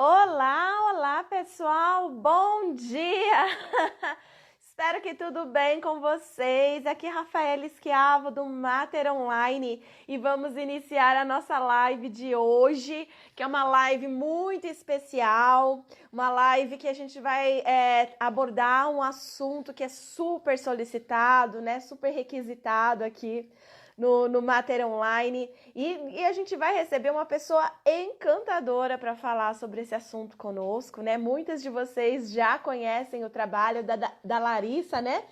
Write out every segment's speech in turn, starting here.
Olá, olá pessoal, bom dia! Espero que tudo bem com vocês. Aqui é Rafaela Schiavo do Mater Online e vamos iniciar a nossa live de hoje, que é uma live muito especial, uma live que a gente vai abordar um assunto que é super solicitado, né? Super requisitado aqui no Mater Online e a gente vai receber uma pessoa encantadora para falar sobre esse assunto conosco, né? Muitas de vocês já conhecem o trabalho da Larissa, né?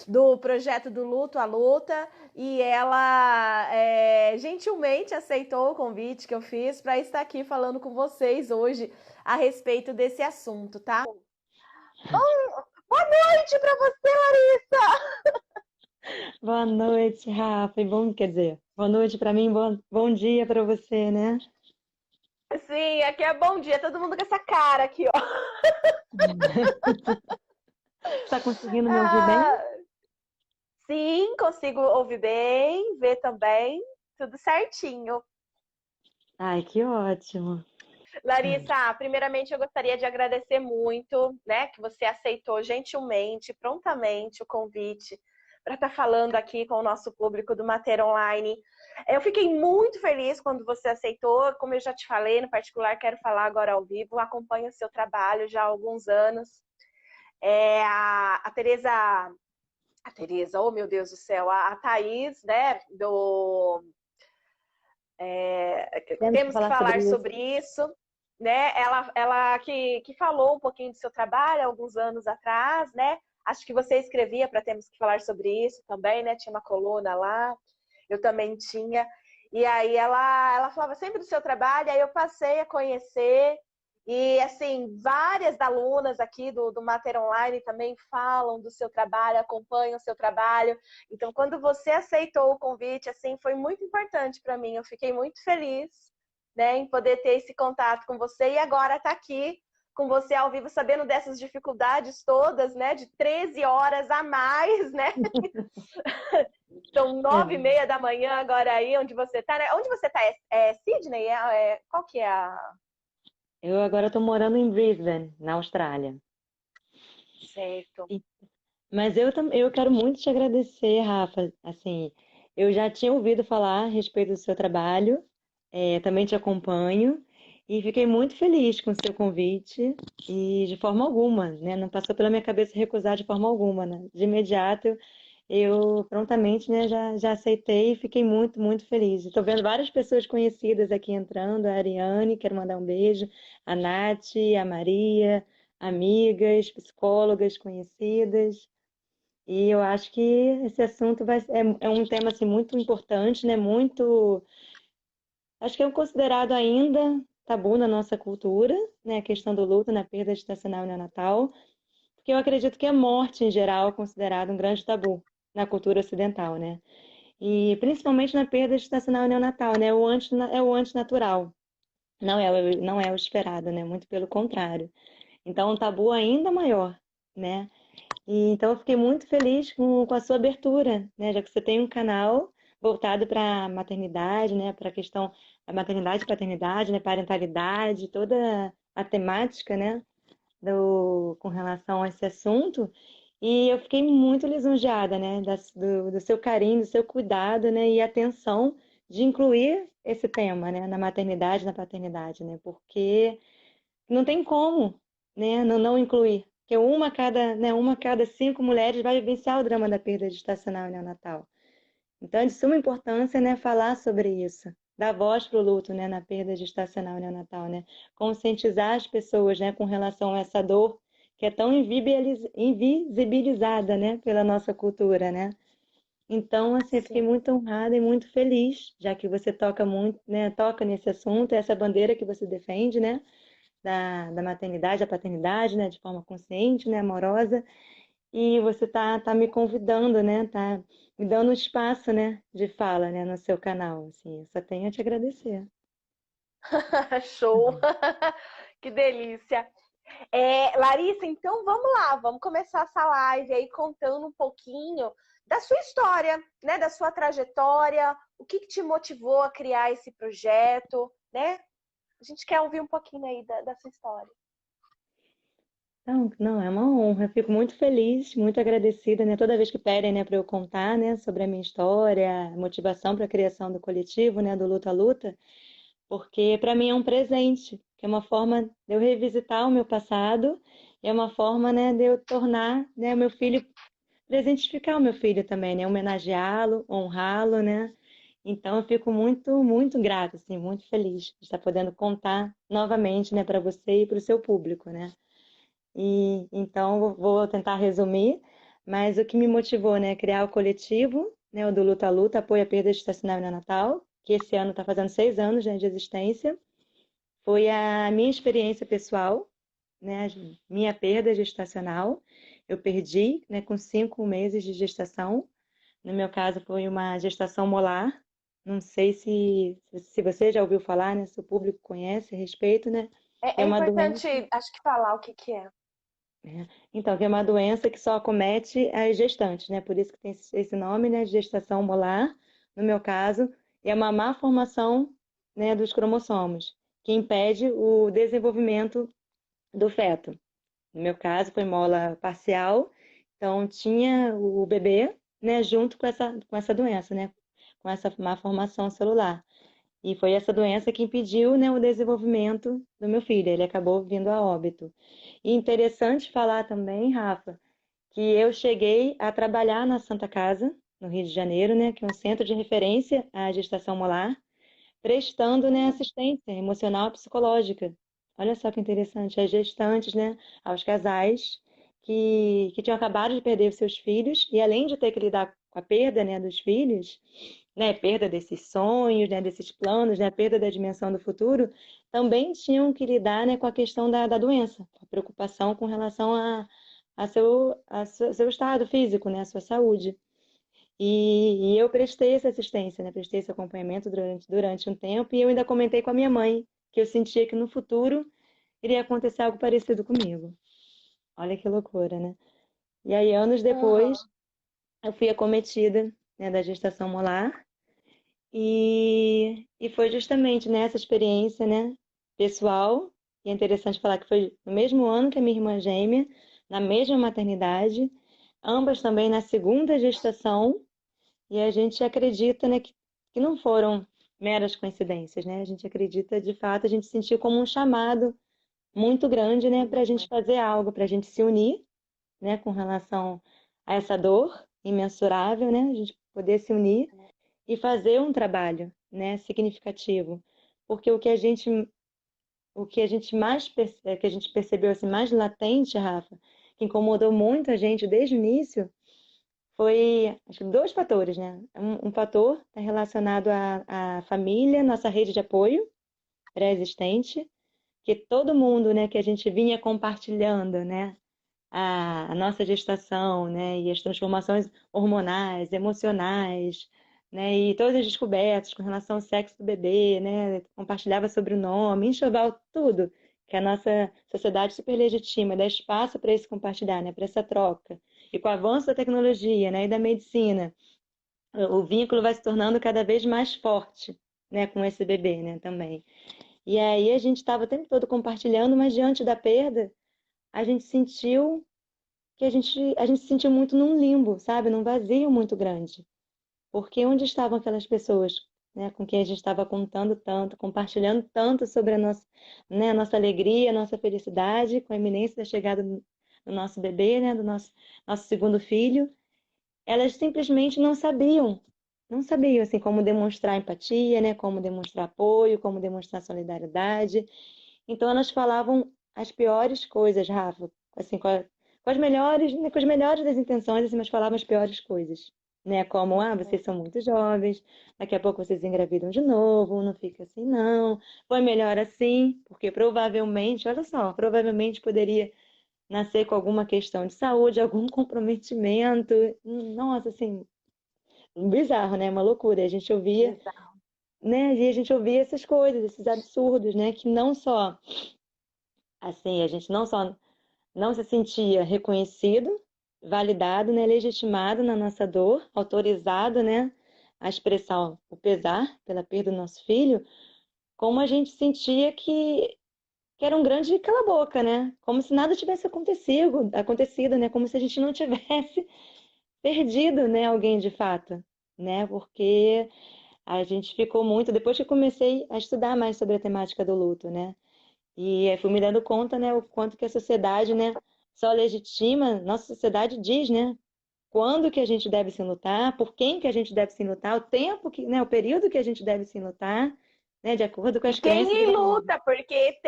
Do projeto do Luto à Luta, e ela gentilmente aceitou o convite que eu fiz para estar aqui falando com vocês hoje a respeito desse assunto, tá? Boa noite para você, Larissa! Boa noite, Rafa. Quer dizer, boa noite para mim, bom dia para você, né? Sim, aqui é bom dia, todo mundo com essa cara aqui, ó. Está conseguindo me ouvir bem? Ah, sim, consigo ouvir bem, ver também, tudo certinho. Ai, que ótimo. Larissa, primeiramente eu gostaria de agradecer muito, né, que você aceitou gentilmente, prontamente o convite para estar falando aqui com o nosso público do Mater Online. Eu fiquei muito feliz quando você aceitou, como eu já te falei, no particular quero falar agora ao vivo, acompanho o seu trabalho já há alguns anos. A Tereza, oh meu Deus do céu, a Thaís, né, Temos que Temos que falar sobre falar isso. sobre isso, né? Ela que falou um pouquinho do seu trabalho alguns anos atrás, né? Acho que você escrevia para Temos que falar sobre isso também, né? Tinha uma coluna lá, eu também tinha. E aí ela falava sempre do seu trabalho, aí eu passei a conhecer. E, assim, várias alunas aqui do Mater Online também falam do seu trabalho, acompanham o seu trabalho. Então, quando você aceitou o convite, assim, foi muito importante para mim. Eu fiquei muito feliz, né, em poder ter esse contato com você e agora tá aqui com você ao vivo, sabendo dessas dificuldades todas, né, de 13 horas a mais, né? São É, 9h30 da manhã agora aí, onde você tá, né? Onde você tá? Sydney? Qual que é a... eu agora estou morando em Brisbane, na Austrália. Certo. E- Mas eu quero muito te agradecer, Rafa. Assim, eu já tinha ouvido falar a respeito do seu trabalho, também te acompanho e fiquei muito feliz com o seu convite e de forma alguma, né? Não passou pela minha cabeça recusar de forma alguma, né? De imediato eu prontamente, né, já aceitei e fiquei muito, muito feliz. Estou vendo várias pessoas conhecidas aqui entrando, a Ariane, quero mandar um beijo, a Nath, a Maria, amigas, psicólogas conhecidas. E eu acho que esse assunto é um tema assim, muito importante, né? Muito, acho que é considerado ainda tabu na nossa cultura, né? A questão do luto, na perda gestacional neonatal, porque eu acredito que a morte em geral é considerada um grande tabu na cultura ocidental, né? E principalmente na perda gestacional neonatal, né? É o antinatural, não é o esperado, né? Muito pelo contrário. Então, um tabu ainda maior, né? E, então, eu fiquei muito feliz com a sua abertura, né? Já que você tem um canal voltado para a maternidade, né? Para a questão da maternidade, paternidade, né? Parentalidade, toda a temática, né? Com relação a esse assunto. E eu fiquei muito lisonjeada, né? Do seu carinho, do seu cuidado, né? E atenção de incluir esse tema, né? Na maternidade, na paternidade, né? Porque não tem como, né, não incluir. Porque uma a cada 5 mulheres vai vivenciar o drama da perda gestacional e neonatal. Então, é de suma importância, né, falar sobre isso, dar voz para o luto, né, na perda gestacional e neonatal, né, conscientizar as pessoas, né, com relação a essa dor que é tão invisibilizada, né, pela nossa cultura, né. Então, assim, eu fiquei Sim. muito honrada e muito feliz, já que você toca muito, né, toca nesse assunto, essa bandeira que você defende, né, da maternidade, da paternidade, né, de forma consciente, né, amorosa, e você tá me convidando, né, tá me dando um espaço, né, de fala, né, no seu canal, assim, eu só tenho a te agradecer. Show! Que delícia! Larissa, então vamos lá, vamos começar essa live aí contando um pouquinho da sua história, né, da sua trajetória, o que te motivou a criar esse projeto, né? A gente quer ouvir um pouquinho aí da sua história. Não, não, é uma honra. Eu fico muito feliz, muito agradecida, né? Toda vez que pedem, né, para eu contar, né, sobre a minha história, a motivação para a criação do coletivo, né, do Luta Luta, porque para mim é um presente, que é uma forma de eu revisitar o meu passado, é uma forma, né, de eu tornar, né, o meu filho, presentificar o meu filho também, né, homenageá-lo, honrá-lo, né? Então eu fico muito, muito grata, assim, muito feliz de estar podendo contar novamente, né, para você e para o seu público, né? E então vou tentar resumir, mas o que me motivou, né, a criar o coletivo, né, o do Luta Luta, apoio à perda gestacional neonatal, que esse ano está fazendo 6 anos, né, de existência, foi a minha experiência pessoal, né, minha perda gestacional. Eu perdi, né, com 5 meses de gestação. No meu caso, foi uma gestação molar. Não sei se você já ouviu falar, né, se o público conhece a respeito, né, que É, é é uma doença. importante, acho que falar o que que é. Então, que é uma doença que só acomete as gestantes, né? Por isso que tem esse nome, né? Gestação molar, no meu caso, é uma má formação, né, dos cromossomos, que impede o desenvolvimento do feto. No meu caso, foi mola parcial, então tinha o bebê, né, junto com essa doença, né? Com essa má formação celular. E foi essa doença que impediu, né, o desenvolvimento do meu filho. Ele acabou vindo a óbito. E interessante falar também, Rafa, que eu cheguei a trabalhar na Santa Casa, no Rio de Janeiro, né, que é um centro de referência à gestação molar, prestando, né, assistência emocional e psicológica. Olha só que interessante, às gestantes, né, aos casais que tinham acabado de perder os seus filhos e além de ter que lidar com a perda, né, dos filhos, né, perda desses sonhos, né, desses planos, né, perda da dimensão do futuro, também tinham que lidar, né, com a questão da doença, a preocupação com relação a seu estado físico, né, a sua saúde. E eu prestei essa assistência, né? Prestei esse acompanhamento durante um tempo e eu ainda comentei com a minha mãe que eu sentia que no futuro iria acontecer algo parecido comigo. Olha que loucura, né? E aí, anos depois, Aham. eu fui acometida, né, da gestação molar e foi justamente nessa experiência, né, pessoal, e é interessante falar que foi no mesmo ano que a minha irmã gêmea, na mesma maternidade, ambas também na segunda gestação. E a gente acredita, né, que não foram meras coincidências, né? A gente acredita, de fato, a gente sentiu como um chamado muito grande, né, para a gente fazer algo, para a gente se unir, né, com relação a essa dor imensurável, né? A gente poder se unir e fazer um trabalho, né, significativo. Porque o que a gente mais que a gente percebeu assim mais latente, Rafa, que incomodou muito a gente desde o início, foi, acho que dois fatores, né? Um fator está relacionado à família, nossa rede de apoio pré-existente, que todo mundo, né, que a gente vinha compartilhando, né, a nossa gestação, né, e as transformações hormonais, emocionais, né, e todas as descobertas com relação ao sexo do bebê, né, compartilhava sobre o nome, enxoval, tudo que a nossa sociedade super legitima, dá espaço para esse compartilhar, né, para essa troca. E com o avanço da tecnologia, né, e da medicina, o vínculo vai se tornando cada vez mais forte, né, com esse bebê, né, também. E aí a gente estava o tempo todo compartilhando, mas diante da perda, a gente sentiu que a gente se sentiu muito num limbo, sabe? Num vazio muito grande. Porque onde estavam aquelas pessoas, né, com quem a gente estava contando tanto, compartilhando tanto sobre a nossa, né, a nossa alegria, a nossa felicidade, com a iminência da chegada do nosso bebê, né, do nosso segundo filho, elas simplesmente não sabiam assim como demonstrar empatia, né, como demonstrar apoio, como demonstrar solidariedade. Então elas falavam as piores coisas, Rafa, assim, com as melhores, né, com as melhores das intenções, assim, mas falavam as piores coisas, né? Como, vocês são muito jovens, daqui a pouco vocês engravidam de novo, não fica assim, não. Foi melhor assim, porque provavelmente, olha só, provavelmente poderia nascer com alguma questão de saúde, algum comprometimento. Nossa, assim, bizarro, né? Uma loucura. A gente ouvia, Bizarro. né? E a gente ouvia essas coisas, esses absurdos, né? Que não só assim, a gente não se sentia reconhecido, validado, né, legitimado na nossa dor, autorizado, né, a expressar o pesar pela perda do nosso filho, como a gente sentia que era um grande cala-boca, né? Como se nada tivesse acontecido, né? Como se a gente não tivesse perdido, né, alguém de fato, né? Porque a gente ficou muito, depois que eu comecei a estudar mais sobre a temática do luto, né? E aí fui me dando conta, né, o quanto que a sociedade, né, só legitima, nossa sociedade diz, né, quando que a gente deve se lutar, por quem que a gente deve se lutar, o tempo que, né, o período que a gente deve se lutar, né, de acordo com E as crenças quem religiosas. luta, porque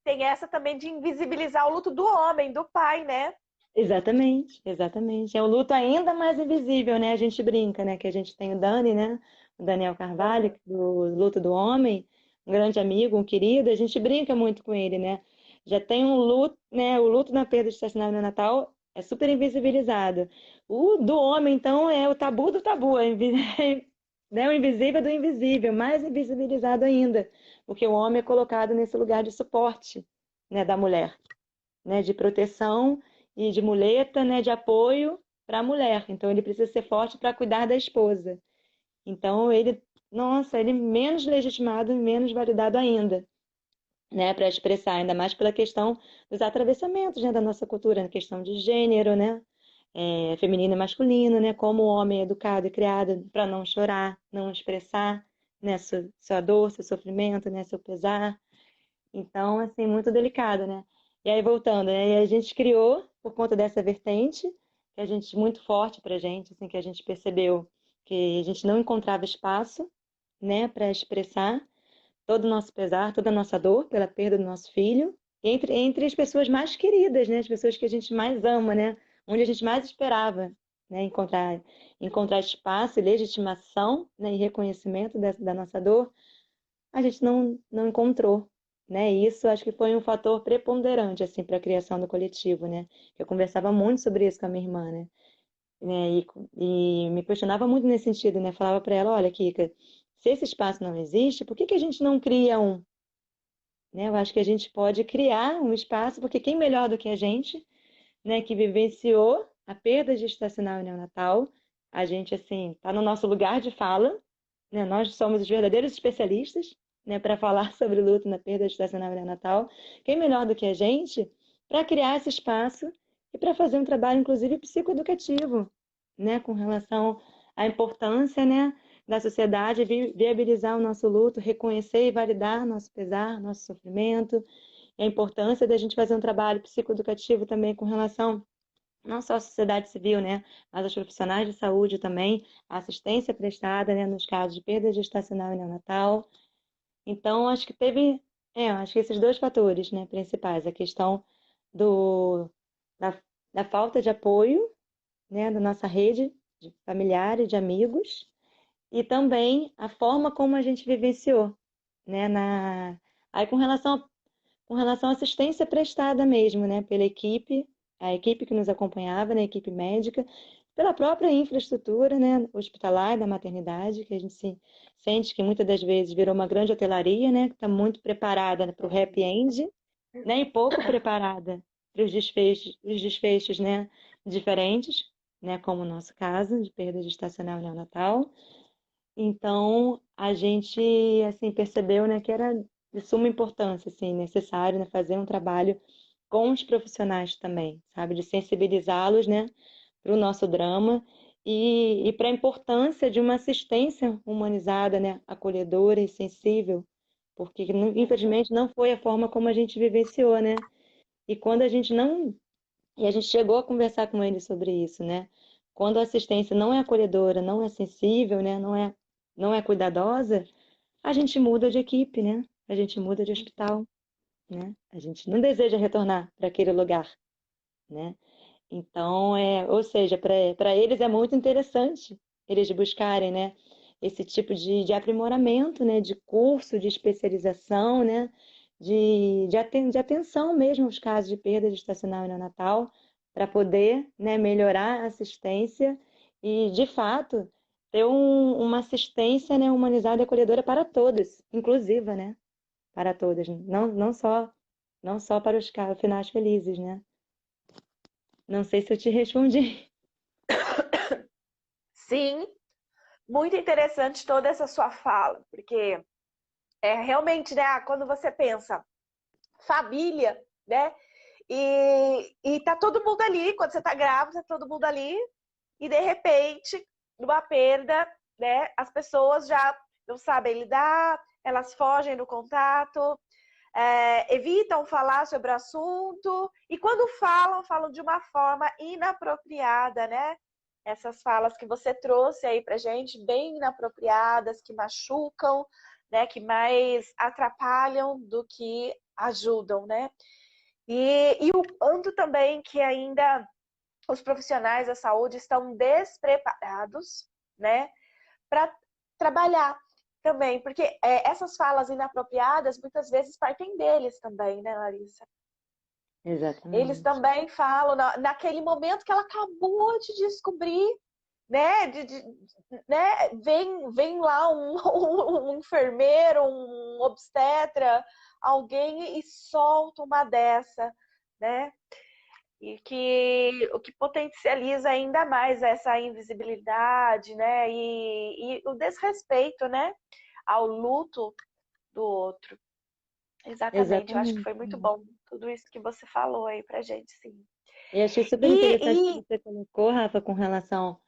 tem essa também de invisibilizar o luto do homem, do pai, né? Exatamente, exatamente. É o luto ainda mais invisível, né? A gente brinca, né? Que a gente tem o Dani, né? O Daniel Carvalho, Uhum. do Luto do Homem, um grande amigo, um querido. A gente brinca muito com ele, né? Já tem um luto, né? O luto na perda estacionária no Natal é super invisibilizado. O do homem, então, é o tabu do tabu, né? O invisível do invisível, mais invisibilizado ainda, porque o homem é colocado nesse lugar de suporte, né? Da mulher, né, de proteção e de muleta, né, de apoio para a mulher. Então ele precisa ser forte para cuidar da esposa. Então ele, nossa, ele menos legitimado e menos validado ainda, né, para expressar, ainda mais pela questão dos atravessamentos, né, da nossa cultura, na questão de gênero, né, feminino e masculino, né, como o homem é educado e criado para não chorar, não expressar, né, sua dor, seu sofrimento, né, seu pesar. Então, assim, muito delicado, né? E aí, voltando, né? E a gente criou, por conta dessa vertente, que a gente, muito forte pra gente, assim, que a gente percebeu que a gente não encontrava espaço, né, para expressar todo o nosso pesar, toda a nossa dor pela perda do nosso filho, entre as pessoas mais queridas, né? As pessoas que a gente mais ama, né? Onde a gente mais esperava, né? Encontrar espaço e legitimação, né? E reconhecimento da nossa dor, a gente não encontrou, né? E isso acho que foi um fator preponderante assim para a criação do coletivo, né? Eu conversava muito sobre isso com a minha irmã, né? E me questionava muito nesse sentido, né? Falava para ela, olha, Kika, se esse espaço não existe, por que que a gente não cria um, né? Eu acho que a gente pode criar um espaço, porque quem melhor do que a gente, né, que vivenciou a perda gestacional e neonatal, a gente assim, está no nosso lugar de fala, né? Nós somos os verdadeiros especialistas, né, para falar sobre o luto na perda gestacional e neonatal. Quem melhor do que a gente para criar esse espaço e para fazer um trabalho, inclusive, psicoeducativo, né, com relação à importância, né, da sociedade viabilizar o nosso luto, reconhecer e validar nosso pesar, nosso sofrimento, e a importância da gente fazer um trabalho psicoeducativo também com relação não só a sociedade civil, né, mas os profissionais de saúde também, a assistência prestada, né, nos casos de perda gestacional e neonatal. Então, acho que esses dois fatores, né, principais, a questão do, da, da falta de apoio, né, da nossa rede de familiares, de amigos, e também a forma como a gente vivenciou, né, aí com relação à assistência prestada mesmo, né, pela equipe, a equipe que nos acompanhava, né, a equipe médica, pela própria infraestrutura, né, hospitalar da maternidade, que a gente se sente que muitas das vezes virou uma grande hotelaria, né, que está muito preparada para o happy end, né, e pouco preparada para os desfechos, né, diferentes, né, como o nosso caso de perda gestacional neonatal. Então, a gente assim percebeu, né, que era de suma importância, assim, necessário, né, fazer um trabalho com os profissionais também, sabe, de sensibilizá-los, né, para o nosso drama e para a importância de uma assistência humanizada, né, acolhedora e sensível, porque infelizmente não foi a forma como a gente vivenciou, né? E quando a gente não e a gente chegou a conversar com ele sobre isso, né? Quando a assistência não é acolhedora, não é sensível, né? Não é cuidadosa, a gente muda de equipe, né? A gente muda de hospital, né? A gente não deseja retornar para aquele lugar, né? Então, ou seja, para eles é muito interessante eles buscarem, né? Esse tipo de aprimoramento, né? De curso, de especialização, né? De atenção mesmo aos casos de perda gestacional e neonatal, para poder, né, melhorar a assistência e, de fato, ter uma assistência, né, humanizada e acolhedora para todos, inclusiva, né? Para todas, não só para os finais felizes, né? Não sei se eu te respondi. Sim, muito interessante toda essa sua fala, porque realmente, né, quando você pensa família, né, e tá todo mundo ali, quando você tá grávida, tá todo mundo ali, e de repente, numa perda, né, as pessoas já não sabem lidar, elas fogem do contato, evitam falar sobre o assunto, e quando falam, falam de uma forma inapropriada, né? Essas falas que você trouxe aí pra gente, bem inapropriadas, que machucam, né? Que mais atrapalham do que ajudam, né? E o quanto também que ainda os profissionais da saúde estão despreparados, né, para trabalhar também, porque essas falas inapropriadas muitas vezes partem deles também, né, Larissa? Eles Exatamente. também falam naquele momento que ela acabou de descobrir, né, né, vem lá um enfermeiro, um obstetra, alguém e solta uma dessa, né? E que o que potencializa ainda mais essa invisibilidade, né? E o desrespeito, né? Ao luto do outro. Exatamente, eu acho que Exatamente. foi muito bom tudo isso que você falou aí pra gente, sim. E achei super interessante que E, você colocou, Rafa, com relação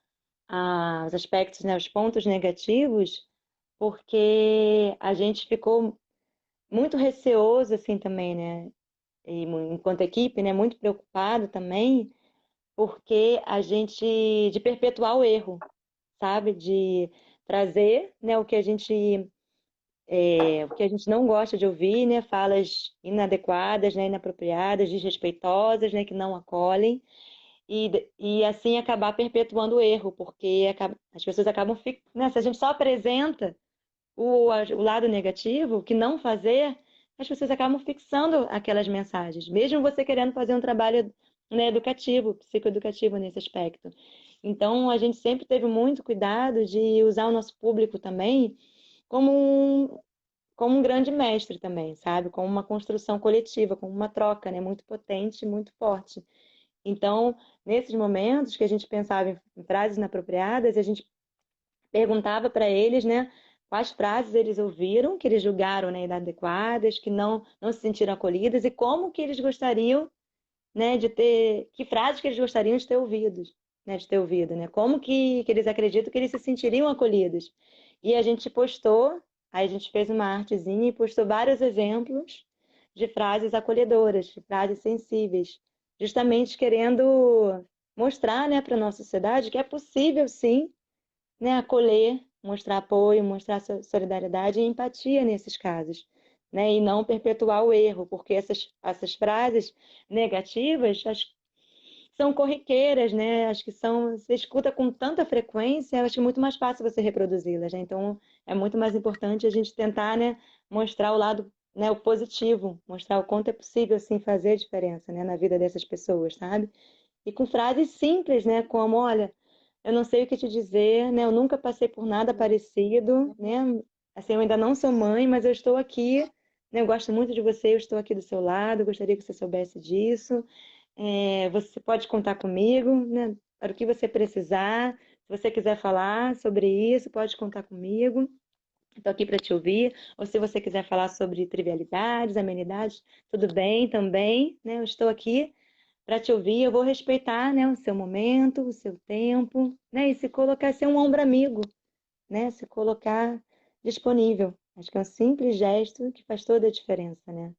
aos aspectos, né, os pontos negativos, porque a gente ficou muito receoso, assim, também, né? E enquanto equipe, né, muito preocupado também, porque a gente, de perpetuar o erro, sabe? De trazer, né, o que a gente não gosta de ouvir, né? Falas inadequadas, né? Inapropriadas, desrespeitosas, né? Que não acolhem. E assim acabar perpetuando o erro, porque as pessoas acabam ficando. Né? Se a gente só apresenta o lado negativo, o que não fazer, as pessoas acabam fixando aquelas mensagens, mesmo você querendo fazer um trabalho, né, educativo, psicoeducativo nesse aspecto. Então, a gente sempre teve muito cuidado de usar o nosso público também como como um grande mestre também, sabe? Como uma construção coletiva, como uma troca, né? Muito potente, muito forte. Então, nesses momentos que a gente pensava em frases inapropriadas, a gente perguntava para eles, né, quais frases eles ouviram, que eles julgaram, né, inadequadas, que não se sentiram acolhidas e como que eles gostariam, né, de ter, que frases que eles gostariam de ter ouvido, né, como que eles acreditam que eles se sentiriam acolhidos. E a gente postou, aí a gente fez uma artezinha e postou vários exemplos de frases acolhedoras, de frases sensíveis, justamente querendo mostrar, né, para a nossa sociedade que é possível, sim, né, acolher, mostrar apoio, mostrar solidariedade e empatia nesses casos, né, e não perpetuar o erro, porque essas frases negativas são corriqueiras, né, acho que você escuta com tanta frequência, acho que é muito mais fácil você reproduzi-las, né, então é muito mais importante a gente tentar, né, mostrar o lado, né, o positivo, mostrar o quanto é possível, assim, fazer diferença, né, na vida dessas pessoas, sabe? E com frases simples, né, como, olha, eu não sei o que te dizer, né? Eu nunca passei por nada parecido, né? Assim, eu ainda não sou mãe, mas eu estou aqui, né? Eu gosto muito de você, eu estou aqui do seu lado, gostaria que você soubesse disso. Você pode contar comigo, né? Para o que você precisar. Se você quiser falar sobre isso, pode contar comigo. Estou aqui para te ouvir. Ou se você quiser falar sobre trivialidades, amenidades, tudo bem também, né? Eu estou aqui para te ouvir, eu vou respeitar, né, o seu momento, o seu tempo, né, e se colocar, ser um ombro amigo, né, se colocar disponível. Acho que é um simples gesto que faz toda a diferença, né?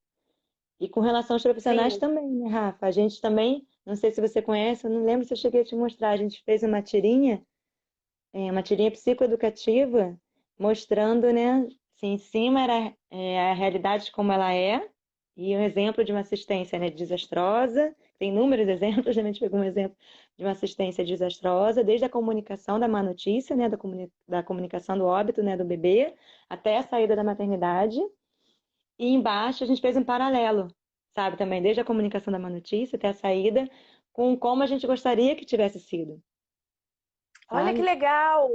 E com relação aos profissionais sim, também, né, Rafa? A gente também, não sei se você conhece, eu não lembro se eu cheguei a te mostrar, a gente fez uma tirinha psicoeducativa, mostrando, né, se em cima era a realidade como ela é, e um exemplo de uma assistência, né, desastrosa. Tem inúmeros exemplos, a gente pegou um exemplo de uma assistência desastrosa, desde a comunicação da má notícia, né, da comunicação do óbito, né, do bebê, até a saída da maternidade. E embaixo a gente fez um paralelo, sabe, também, desde a comunicação da má notícia até a saída, com como a gente gostaria que tivesse sido, olha que sabe? legal.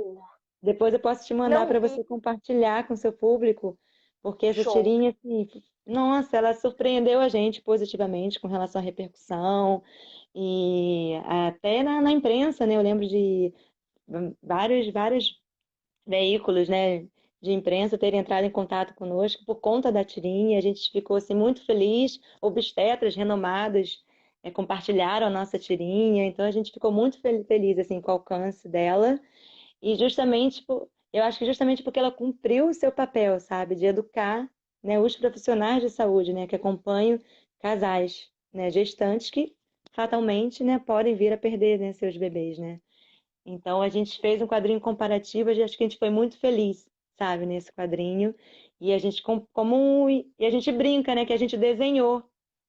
Depois eu posso te mandar Não para vi. você compartilhar com seu público, porque essa Show. tirinha, assim, nossa, ela surpreendeu a gente positivamente com relação à repercussão e até na imprensa, né? Eu lembro de vários veículos, né? de imprensa terem entrado em contato conosco por conta da tirinha. A gente ficou assim, muito feliz. Obstetras renomados compartilharam a nossa tirinha. Então a gente ficou muito feliz assim, com o alcance dela. E justamente, eu acho que justamente porque ela cumpriu o seu papel, sabe, de educar, né, os profissionais de saúde, né, que acompanham casais, né, gestantes que fatalmente, né, podem vir a perder, né, seus bebês, né. Então a gente fez um quadrinho comparativo, e acho que a gente foi muito feliz, sabe, nesse quadrinho. E a gente e a gente brinca, né, que a gente desenhou,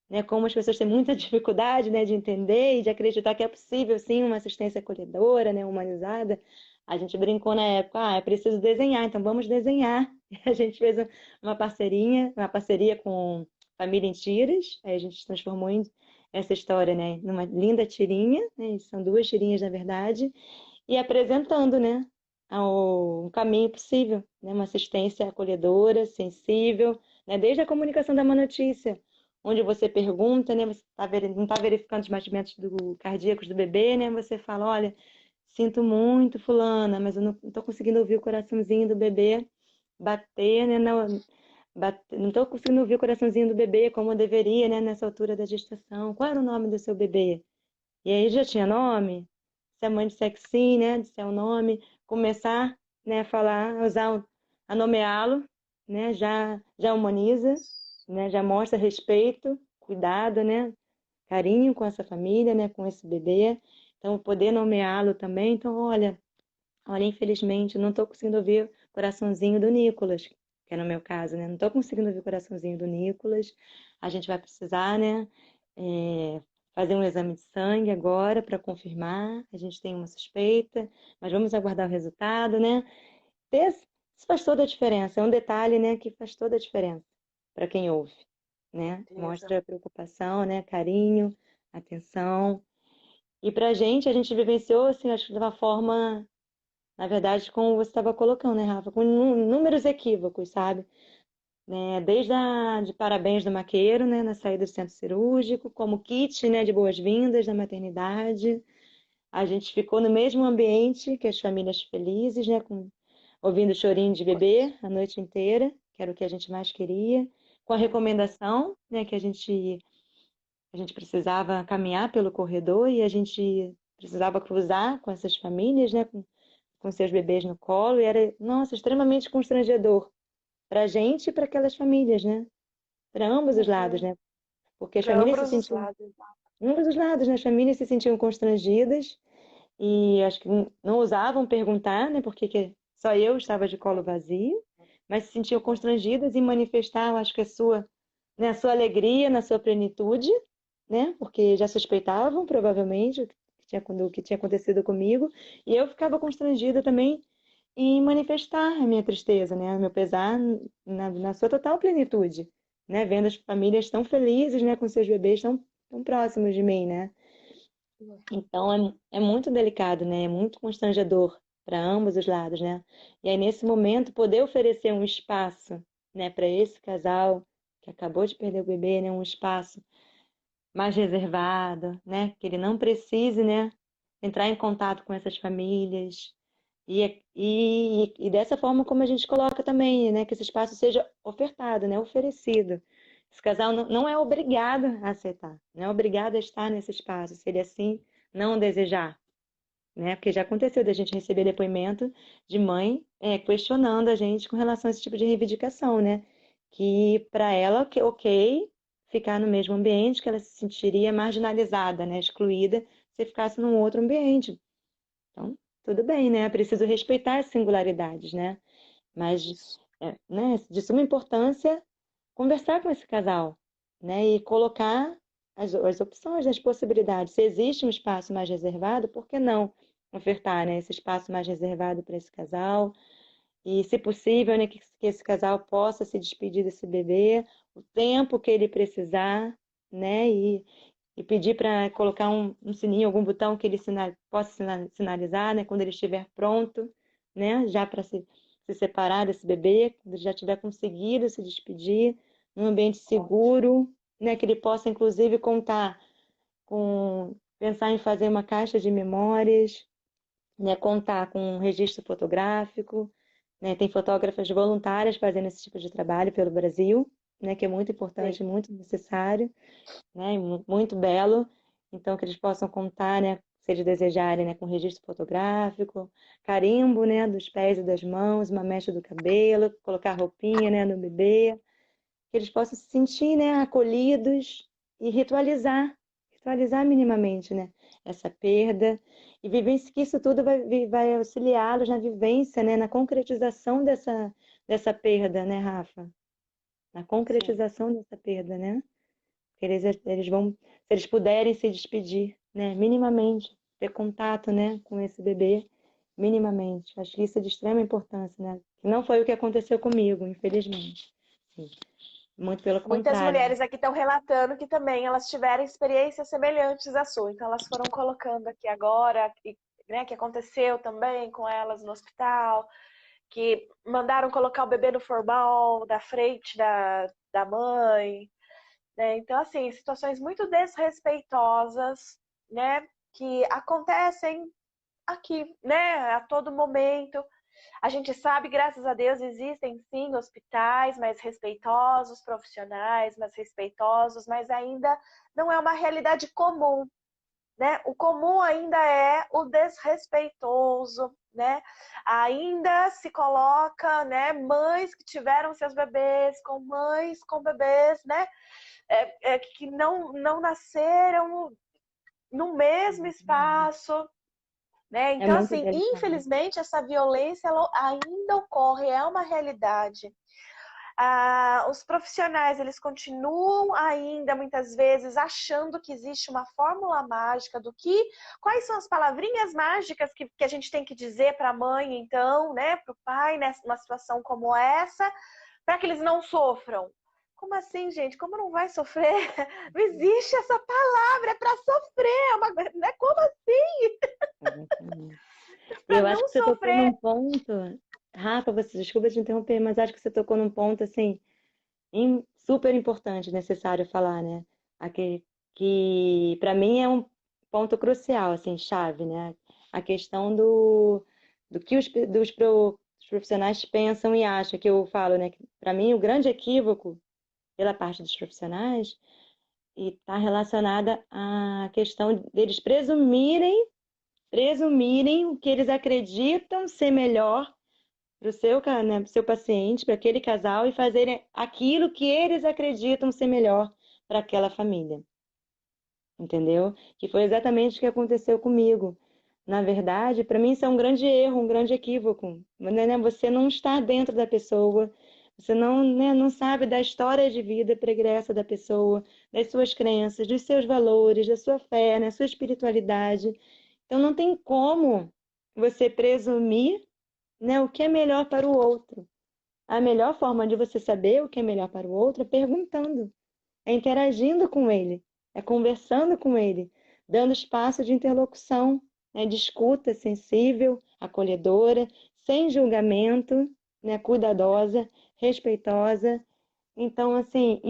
né, como as pessoas têm muita dificuldade, né, de entender e de acreditar que é possível sim uma assistência acolhedora, né, humanizada. A gente brincou na época, é preciso desenhar, então vamos desenhar. A gente fez uma parceria com Família em Tiras, aí a gente transformou essa história, né, numa linda tirinha, né, são duas tirinhas na verdade, e apresentando, né, um caminho possível, né, uma assistência acolhedora, sensível, né, desde a comunicação da má notícia, onde você pergunta, né, você não está verificando os batimentos cardíacos do bebê, né, você fala, olha, sinto muito, fulana, mas eu não estou conseguindo ouvir o coraçãozinho do bebê bater, né, não estou conseguindo ouvir o coraçãozinho do bebê como eu deveria, né, nessa altura da gestação. Qual era o nome do seu bebê? E aí já tinha nome? Se a mãe disser que sim, né, disser o nome, começar, né, a falar, a nomeá-lo, né, já humaniza, né, já mostra respeito, cuidado, né, carinho com essa família, né, com esse bebê. Então, poder nomeá-lo também. Então, olha, infelizmente, não estou conseguindo ouvir o coraçãozinho do Nicolas, que é no meu caso, né? Não estou conseguindo ouvir o coraçãozinho do Nicolas. A gente vai precisar, né, é, fazer um exame de sangue agora para confirmar. A gente tem uma suspeita, mas vamos aguardar o resultado, né? Isso faz toda a diferença. É um detalhe, né, que faz toda a diferença para quem ouve, né? Certeza. Mostra preocupação, né, carinho, atenção. E para a gente vivenciou, assim, acho que de uma forma, na verdade, como você estava colocando, né, Rafa? Com inúmeros equívocos, sabe? Né? Desde de parabéns do maqueiro, né, na saída do centro cirúrgico, como kit, né, de boas-vindas na maternidade. A gente ficou no mesmo ambiente que as famílias felizes, né, ouvindo chorinho de bebê a noite inteira, que era o que a gente mais queria, com a recomendação, né, que a gente precisava caminhar pelo corredor e a gente precisava cruzar com essas famílias, né, com seus bebês no colo, e era, nossa, extremamente constrangedor para a gente e para aquelas famílias, né? Para ambos os lados, Uhum. né? Porque as Para famílias se ambos os sentiam, lados. ambos os lados, né? As famílias se sentiam constrangidas e acho que não ousavam perguntar, né? Porque só eu estava de colo vazio, mas se sentiam constrangidas em manifestar, eu acho que né, a sua alegria na sua plenitude, né? Porque já suspeitavam, provavelmente, o que tinha acontecido comigo, e eu ficava constrangida também em manifestar a minha tristeza, né? O meu pesar na sua total plenitude, né? Vendo as famílias tão felizes, né? Com seus bebês tão próximos de mim, né? Então é muito delicado, né? É muito constrangedor para ambos os lados, né? E aí nesse momento poder oferecer um espaço, né, para esse casal que acabou de perder o bebê, né, um espaço mais reservado, né, que ele não precise, né, entrar em contato com essas famílias e dessa forma como a gente coloca também, né, que esse espaço seja ofertado, né, oferecido. Esse casal não é obrigado a aceitar, não é obrigado a estar nesse espaço, se ele assim não desejar, né? Porque já aconteceu da gente receber depoimento de mãe questionando a gente com relação a esse tipo de reivindicação, né? Que para ela, ok, ficar no mesmo ambiente, que ela se sentiria marginalizada, né? Excluída se ficasse num outro ambiente. Então, tudo bem, né? É preciso respeitar as singularidades, né? Mas, né, de suma importância, conversar com esse casal, né? E colocar as opções, as possibilidades. Se existe um espaço mais reservado, por que não ofertar, né, esse espaço mais reservado para esse casal? E, se possível, né, que esse casal possa se despedir desse bebê o tempo que ele precisar, né? E pedir para colocar um sininho, algum botão que ele possa sinalizar, né, quando ele estiver pronto, né, já para se separar desse bebê, quando ele já tiver conseguido se despedir, num ambiente seguro, né, que ele possa inclusive pensar em fazer uma caixa de memórias, né, contar com um registro fotográfico, né? Tem fotógrafas voluntárias fazendo esse tipo de trabalho pelo Brasil, né? Que é muito Sim. importante, muito necessário, né? E muito belo. Então, que eles possam contar, né? Se eles desejarem, né? Com registro fotográfico, carimbo, né? Dos pés e das mãos, uma mecha do cabelo, colocar roupinha, né? No bebê, que eles possam se sentir, né? Acolhidos e ritualizar minimamente, né? Essa perda e vivenciar que isso tudo vai auxiliá-los na vivência, né? Na concretização dessa perda, né, Rafa? Na Sim. concretização dessa perda, né? Eles vão, se eles puderem se despedir, né, minimamente, ter contato, né, com esse bebê, minimamente. Acho que isso é de extrema importância, né? Não foi o que aconteceu comigo, infelizmente. Sim. Muito pelo Muitas contrário. mulheres aqui estão relatando que também elas tiveram experiências semelhantes à sua. Então, elas foram colocando aqui agora, né, que aconteceu também com elas no hospital, que mandaram colocar o bebê no formal da frente da mãe, né? Então, assim, situações muito desrespeitosas, né, que acontecem aqui, né, a todo momento. A gente sabe, graças a Deus, existem sim hospitais mais respeitosos, profissionais mais respeitosos, mas ainda não é uma realidade comum, né? O comum ainda é o desrespeitoso, né? Ainda se coloca, né, mães que tiveram seus bebês com mães com bebês, né? Que não nasceram no mesmo espaço, né? É Então, muito assim, delicado. infelizmente, essa violência ela ainda ocorre, é uma realidade. Os profissionais, eles continuam ainda, muitas vezes, achando que existe uma fórmula mágica quais são as palavrinhas mágicas que a gente tem que dizer para a mãe, então, né, para o pai, numa situação como essa, para que eles não sofram. Como assim, gente? Como não vai sofrer? Não existe essa palavra, é para sofrer. Né? Como assim? Exatamente. E Para eu acho não que você tocou sofrer. num ponto, Rafa, você, desculpa te interromper, mas acho que você tocou num ponto, assim, super importante, necessário falar, né? Aqui, que para mim é um ponto crucial, assim, chave, né? A questão do que os profissionais pensam e acham, que eu falo, né? Que para mim o grande equívoco pela parte dos profissionais e está relacionada à questão deles presumirem o que eles acreditam ser melhor para o seu, né, pro seu paciente, para aquele casal e fazerem aquilo que eles acreditam ser melhor para aquela família, entendeu? Que foi exatamente o que aconteceu comigo. Na verdade, para mim isso é um grande erro, um grande equívoco, né? Você não está dentro da pessoa, você não, né, não sabe da história de vida pregressa da pessoa, das suas crenças, dos seus valores, da sua fé, né, sua espiritualidade. Então não tem como você presumir, né, o que é melhor para o outro. A melhor forma de você saber o que é melhor para o outro é perguntando, é interagindo com ele, é conversando com ele, dando espaço de interlocução, né, de escuta sensível, acolhedora, sem julgamento, né, cuidadosa, respeitosa. Então, assim,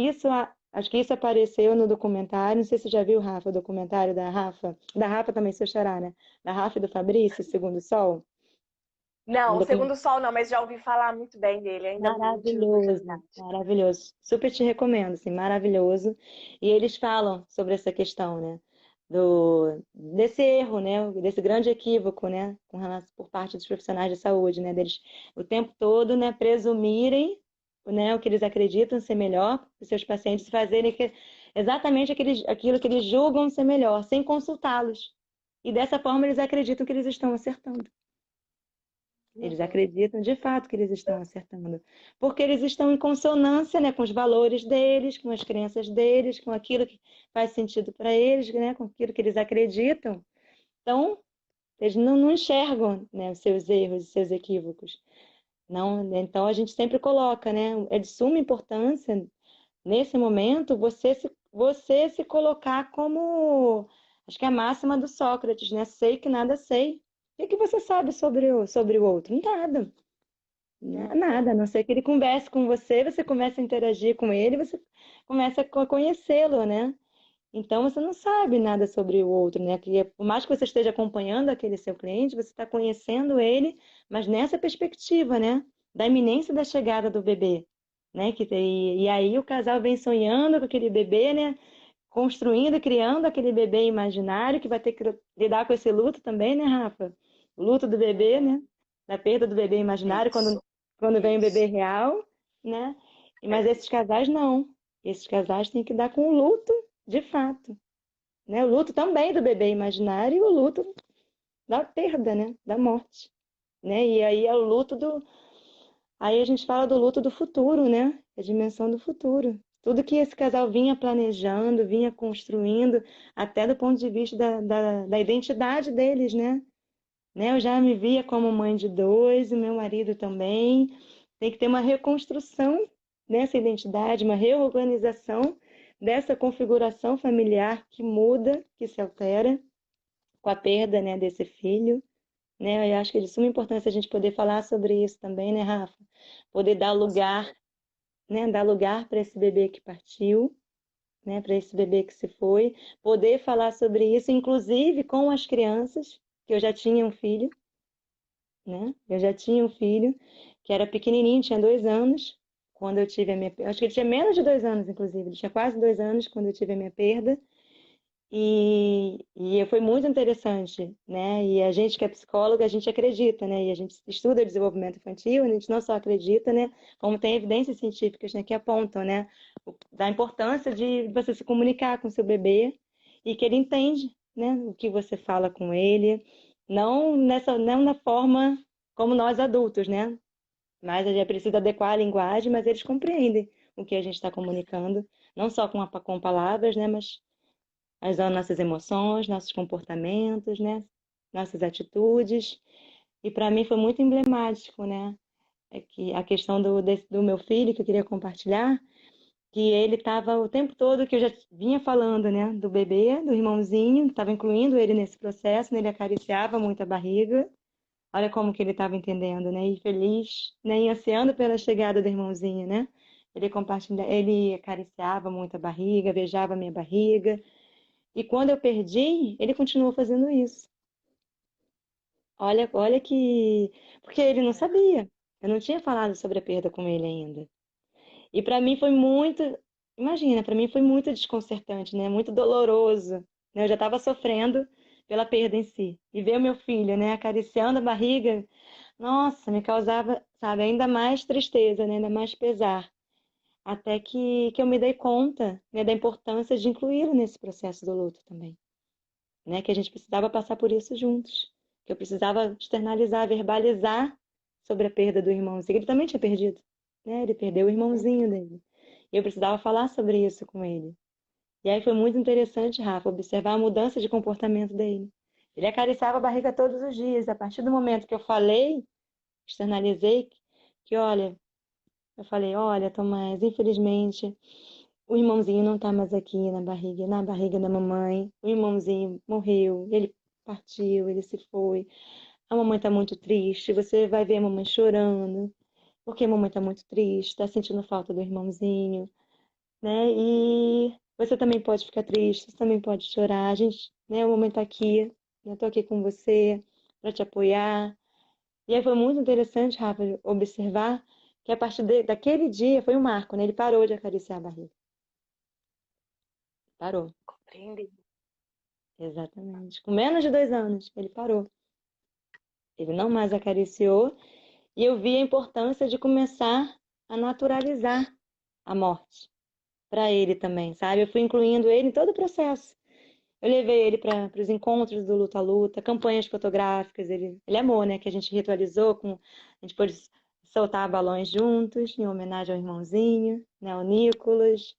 acho que isso apareceu no documentário. Não sei se você já viu, Rafa, o documentário da Rafa também, seu xará, né? Da Rafa e do Fabrício, Segundo o Sol. Um Não, o documentário Segundo Sol não, mas já ouvi falar muito bem dele, ainda não tive maravilhoso, oportunidade. maravilhoso. Super te recomendo, assim, maravilhoso. E eles falam sobre essa questão, né? Desse erro, né? Desse grande equívoco, né? Com relação, por parte dos profissionais de saúde, né? Deles o tempo todo, né? Presumirem, né? O que eles acreditam ser melhor para os seus pacientes e fazerem exatamente aquilo que eles julgam ser melhor, sem consultá-los. E dessa forma eles acreditam que eles estão acertando. Eles Uhum. acreditam de fato que eles estão acertando, porque eles estão em consonância, né, com os valores deles, com as crenças deles, com aquilo que faz sentido para eles, né, com aquilo que eles acreditam. Então, eles não enxergam, né, os seus erros, os seus equívocos. Não, então a gente sempre coloca, né, é de suma importância nesse momento você se colocar como, acho que é a máxima do Sócrates, né? Sei que nada sei. O que você sabe sobre o outro? Nada. Nada, a Uhum. não ser que ele converse com você, você começa a interagir com ele, você começa a conhecê-lo, né? Então você não sabe nada sobre o outro, né? Por mais que você esteja acompanhando aquele seu cliente, você está conhecendo ele, mas nessa perspectiva, né? da iminência da chegada do bebê, né? E aí o casal vem sonhando com aquele bebê, né? Construindo, criando aquele bebê imaginário que vai ter que lidar com esse luto também, né, Rafa? O luto do bebê, Uhum. né? Da perda do bebê imaginário Isso. quando vem o bebê real, né? Mas esses casais não. Esses casais têm que dar com o luto de fato, né? O luto também do bebê imaginário e o luto da perda, né? Da morte, né? E aí é o luto do. Aí a gente fala do luto do futuro, né? A dimensão do futuro. Tudo que esse casal vinha planejando, vinha construindo, até do ponto de vista da identidade deles, né? Eu já me via como mãe de dois, o meu marido também. Tem que ter uma reconstrução dessa identidade, uma reorganização dessa configuração familiar que muda, que se altera com a perda, né, desse filho, né? Eu acho que é de suma importância a gente poder falar sobre isso também, né, Rafa? Poder dar Com lugar, certeza. né, dar lugar para esse bebê que partiu, né, para esse bebê que se foi, poder falar sobre isso, inclusive com as crianças, que eu já tinha um filho, né? Eu já tinha um filho que era pequenininho, tinha 2 anos, quando eu tive a minha, acho que ele tinha menos de 2 anos, inclusive, ele tinha quase 2 anos quando eu tive a minha perda. E foi muito interessante, né? E a gente que é psicóloga, a gente acredita, né? E a gente estuda desenvolvimento infantil, a gente não só acredita, né? Como tem evidências científicas, né, que apontam, né, da importância de você se comunicar com seu bebê e que ele entende, né, o que você fala com ele, não na forma como nós adultos, né? Mas a gente precisa adequar a linguagem, mas eles compreendem o que a gente está comunicando, não só com palavras, né, mas as nossas emoções, nossos comportamentos, né? Nossas atitudes. E para mim foi muito emblemático, né? É que a questão do meu filho que eu queria compartilhar, que ele estava o tempo todo que eu já vinha falando, né? Do bebê, do irmãozinho, estava incluindo ele nesse processo, né? Ele acariciava muito a barriga. Olha como que ele estava entendendo, né? E feliz, né? E ansiando pela chegada do irmãozinho, né? Ele acariciava muito a barriga, beijava a minha barriga. E quando eu perdi, ele continuou fazendo isso. Olha que. Porque ele não sabia. Eu não tinha falado sobre a perda com ele ainda. E para mim foi muito. Imagina, para mim foi muito desconcertante, né? Muito doloroso. Né? Eu já estava sofrendo pela perda em si. E ver o meu filho, né, acariciando a barriga, nossa, me causava, sabe, ainda mais tristeza, né? Ainda mais pesar. Até que eu me dei conta, né, da importância de incluí-lo nesse processo do luto também. Né? Que a gente precisava passar por isso juntos. Que eu precisava externalizar, verbalizar sobre a perda do irmãozinho. Ele também tinha perdido, né? Ele perdeu o irmãozinho dele. E eu precisava falar sobre isso com ele. E aí foi muito interessante, Rafa, observar a mudança de comportamento dele. Ele acariciava a barriga todos os dias. A partir do momento que eu falei, externalizei, que olha, eu falei, olha, Tomás, infelizmente o irmãozinho não tá mais aqui na barriga da mamãe. O irmãozinho morreu, ele partiu, ele se foi. A mamãe tá muito triste. Você vai ver a mamãe chorando, porque a mamãe tá muito triste, tá sentindo falta do irmãozinho, né? E você também pode ficar triste, você também pode chorar. A gente, né? A mamãe tá aqui, eu tô aqui com você para te apoiar. E aí foi muito interessante, Rafa, observar que a partir daquele dia foi um marco, né? Ele parou de acariciar a barriga. Parou. Compreendi. Exatamente. Com menos de 2 anos, ele parou. Ele não mais acariciou. E eu vi a importância de começar a naturalizar a morte para ele também, sabe? Eu fui incluindo ele em todo o processo. Eu levei ele para os encontros do Luta a Luta, campanhas fotográficas. Ele amou, né? Que a gente ritualizou com. A gente pôde soltar balões juntos, em homenagem ao irmãozinho, né? Ao Nicolas.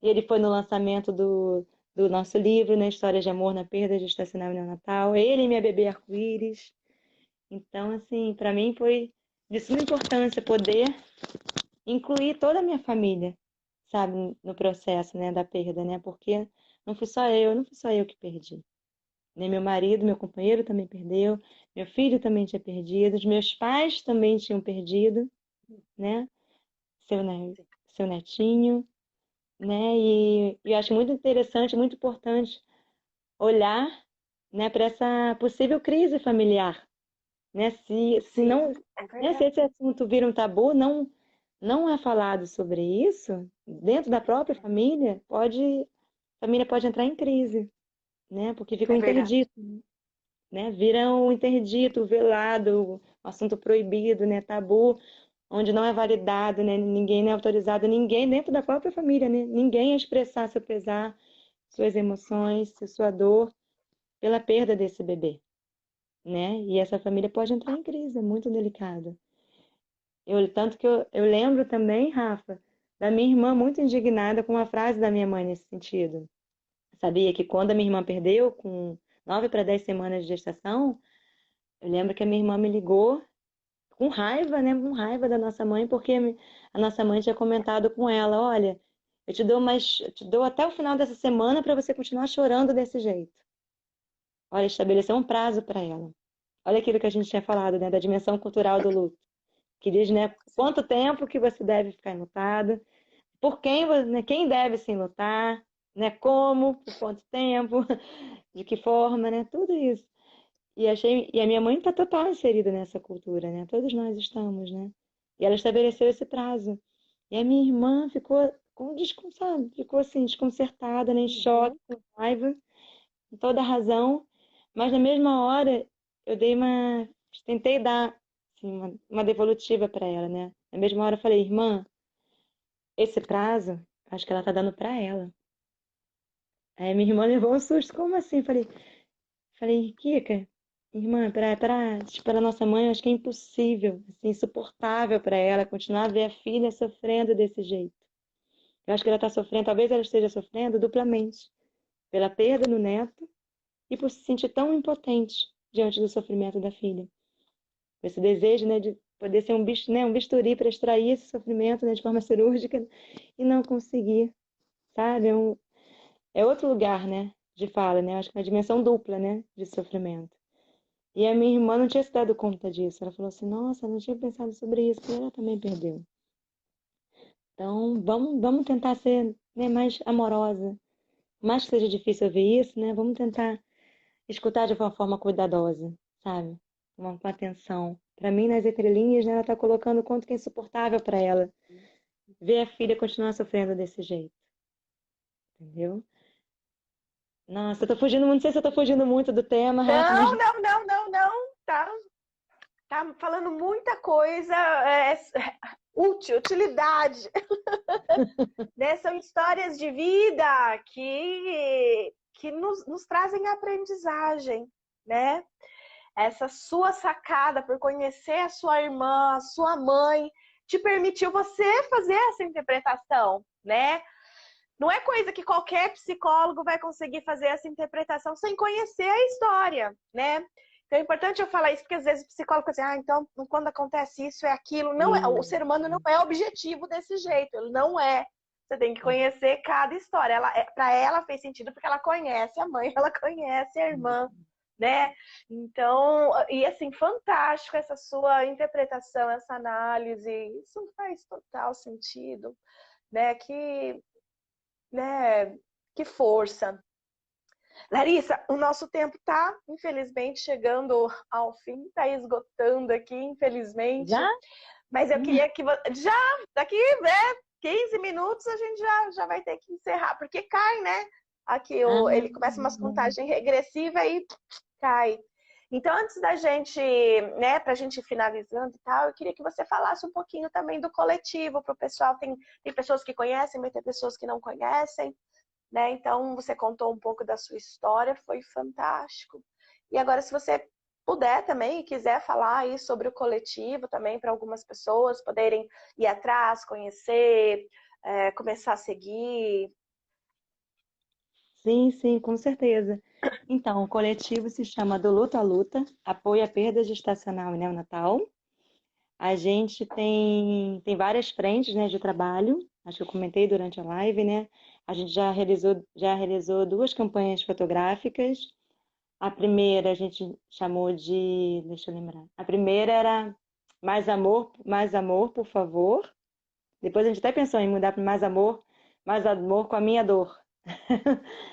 E ele foi no lançamento do nosso livro, né? Histórias de Amor na Perda Gestacional e Neonatal. Ele e minha bebê arco-íris. Então, assim, para mim foi de suma importância poder incluir toda a minha família, sabe, no processo, né, da perda, né? Porque não fui só eu que perdi. Né? Meu marido, meu companheiro também perdeu, meu filho também tinha perdido, os meus pais também tinham perdido, né? Seu, ne- seu netinho, né? E eu acho muito interessante, muito importante olhar, né, para essa possível crise familiar, né? Se Sim, não, é né? Se verdade. esse assunto vira um tabu, não é falado sobre isso, dentro da própria família pode entrar em crise, né? Porque fica um É verdade. interdito, né? Vira um interdito, velado, um assunto proibido, né? Tabu, onde não é validado, né? Ninguém não é autorizado, ninguém dentro da própria família, né? Ninguém a expressar seu pesar, suas emoções, sua dor pela perda desse bebê, né? E essa família pode entrar em crise, é muito delicado. Tanto que eu lembro também, Rafa, da minha irmã muito indignada com uma frase da minha mãe nesse sentido. Sabia que quando a minha irmã perdeu, com 9 para 10 semanas de gestação, eu lembro que a minha irmã me ligou com raiva, né? Com raiva da nossa mãe, porque a nossa mãe tinha comentado com ela: olha, eu te dou até o final dessa semana para você continuar chorando desse jeito. Olha, estabeleceu um prazo para ela. Olha aquilo que a gente tinha falado, né? Da dimensão cultural do luto. Que diz, né? Sim. Quanto tempo que você deve ficar enlutado, por quem, né, quem deve se enlutar, né? Como, por quanto tempo, de que forma, né? Tudo isso. E a minha mãe está total inserida nessa cultura, né? Todos nós estamos, né? E ela estabeleceu esse prazo. E a minha irmã ficou sabe? Ficou assim, desconcertada, né? Em choque, Uhum. com raiva, com toda a razão. Mas na mesma hora, eu tentei dar assim, uma devolutiva para ela, né? Na mesma hora eu falei: irmã, esse prazo, acho que ela tá dando para ela. Aí minha irmã levou um susto, como assim? Falei, Kika, irmã, para nossa mãe, acho que é impossível, assim, insuportável para ela continuar a ver a filha sofrendo desse jeito. Eu acho que ela está sofrendo, talvez ela esteja sofrendo duplamente, pela perda do neto e por se sentir tão impotente diante do sofrimento da filha. Esse desejo, né, de poder ser um bicho, né, um bisturi para extrair esse sofrimento, né, de forma cirúrgica e não conseguir, sabe? É outro lugar, né, de fala, né? Acho que é uma dimensão dupla, né, de sofrimento. E a minha irmã não tinha se dado conta disso. Ela falou assim: nossa, eu não tinha pensado sobre isso, porque ela também perdeu. Então, vamos tentar ser, né, mais amorosa. Por mais que seja difícil ouvir isso, né? Vamos tentar escutar de uma forma cuidadosa, sabe? Com atenção. Para mim, nas entrelinhas, né, ela tá colocando o quanto que é insuportável para ela ver a filha continuar sofrendo desse jeito, entendeu? Nossa, eu tô fugindo, não sei se eu tô fugindo muito do tema, Rafa, mas Não, não, não, não, não. Tá falando muita coisa útil, utilidade. Né? São histórias de vida que nos trazem aprendizagem, né? Essa sua sacada por conhecer a sua irmã, a sua mãe, te permitiu você fazer essa interpretação, né? Não é coisa que qualquer psicólogo vai conseguir fazer essa interpretação sem conhecer a história, né? Então é importante eu falar isso, porque às vezes o psicólogo diz assim, então quando acontece isso é aquilo. Não é, o ser humano não é objetivo desse jeito, ele não é. Você tem que conhecer cada história. Para ela fez sentido porque ela conhece a mãe, ela conhece a irmã, né? Então, e assim, fantástico essa sua interpretação, essa análise. Isso faz total sentido, né? Né? Que força. Larissa, o nosso tempo tá, infelizmente, chegando ao fim, tá esgotando aqui, infelizmente. já? Mas eu queria que já daqui, né, 15 minutos a gente já vai ter que encerrar, porque cai, né? Aqui Ah, ele começa umas contagem regressiva e cai. Então, antes da gente, né, para a gente ir finalizando e tal, eu queria que você falasse um pouquinho também do coletivo para o pessoal. Tem pessoas que conhecem, mas tem pessoas que não conhecem, né? Então, você contou um pouco da sua história, foi fantástico. E agora, se você puder também e quiser falar aí sobre o coletivo também para algumas pessoas poderem ir atrás, conhecer, começar a seguir. sim, sim, com certeza. Então, o coletivo se chama Do Luto à Luta, apoio à perda gestacional e neonatal. A gente tem várias frentes, né, de trabalho, acho que eu comentei durante a live, né? A gente já realizou 2 campanhas fotográficas. A primeira a gente chamou de, deixa eu lembrar. A primeira era mais amor, por favor. Depois a gente até pensou em mudar para mais amor com a minha dor.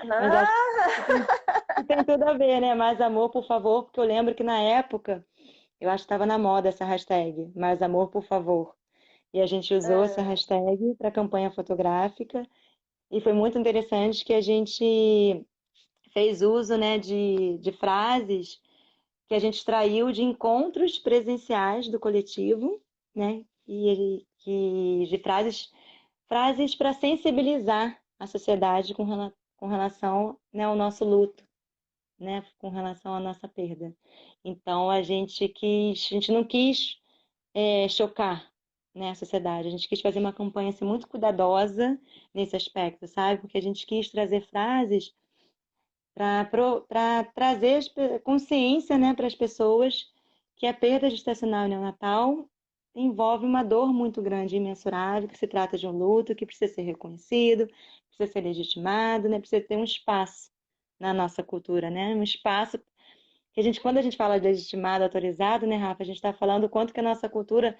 Mas acho Ah, que tem tudo a ver, né? Mais amor, por favor, porque eu lembro que na época Eu acho que estava na moda essa hashtag, mais amor, por favor. E a gente usou essa Ah, hashtag para a campanha fotográfica e foi muito interessante que a gente fez uso, né, de frases que a gente extraiu de encontros presenciais do coletivo, né, de frases para sensibilizar a sociedade com relação, né, ao nosso luto, né, com relação à nossa perda. Então a gente não quis chocar, né, a sociedade. A gente quis fazer uma campanha assim, muito cuidadosa nesse aspecto, sabe? Porque a gente quis trazer frases para trazer consciência, né, para as pessoas que a perda gestacional neonatal envolve uma dor muito grande, imensurável, que se trata de um luto que precisa ser reconhecido, precisa ser legitimado, né, precisa ter um espaço na nossa cultura, né, um espaço que a gente, quando a gente fala de legitimado, autorizado, né, Rafa, a gente está falando o quanto que a nossa cultura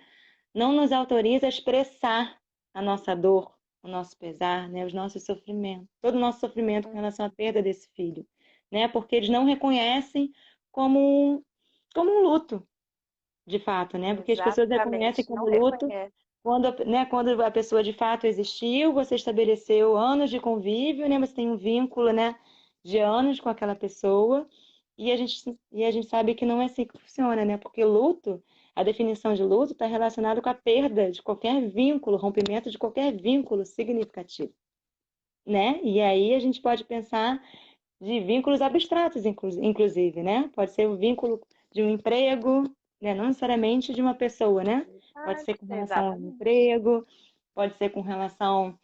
não nos autoriza a expressar a nossa dor, o nosso pesar, né, os nossos sofrimentos, todo o nosso sofrimento com relação à perda desse filho, né, porque eles não reconhecem como como um luto, de fato, né, porque as pessoas reconhecem exatamente, não como luto reconhece. quando, né, quando a pessoa de fato existiu, você estabeleceu anos de convívio, né, você tem um vínculo, né, de anos com aquela pessoa, e a gente sabe que não é assim que funciona, né, porque luto, a definição de luto está relacionada com a perda de qualquer vínculo, rompimento de qualquer vínculo significativo, né, e aí a gente pode pensar de vínculos abstratos, inclusive, né, pode ser o vínculo de um emprego, né, não necessariamente de uma pessoa, né, pode ser com relação ao Exatamente. emprego, pode ser com relação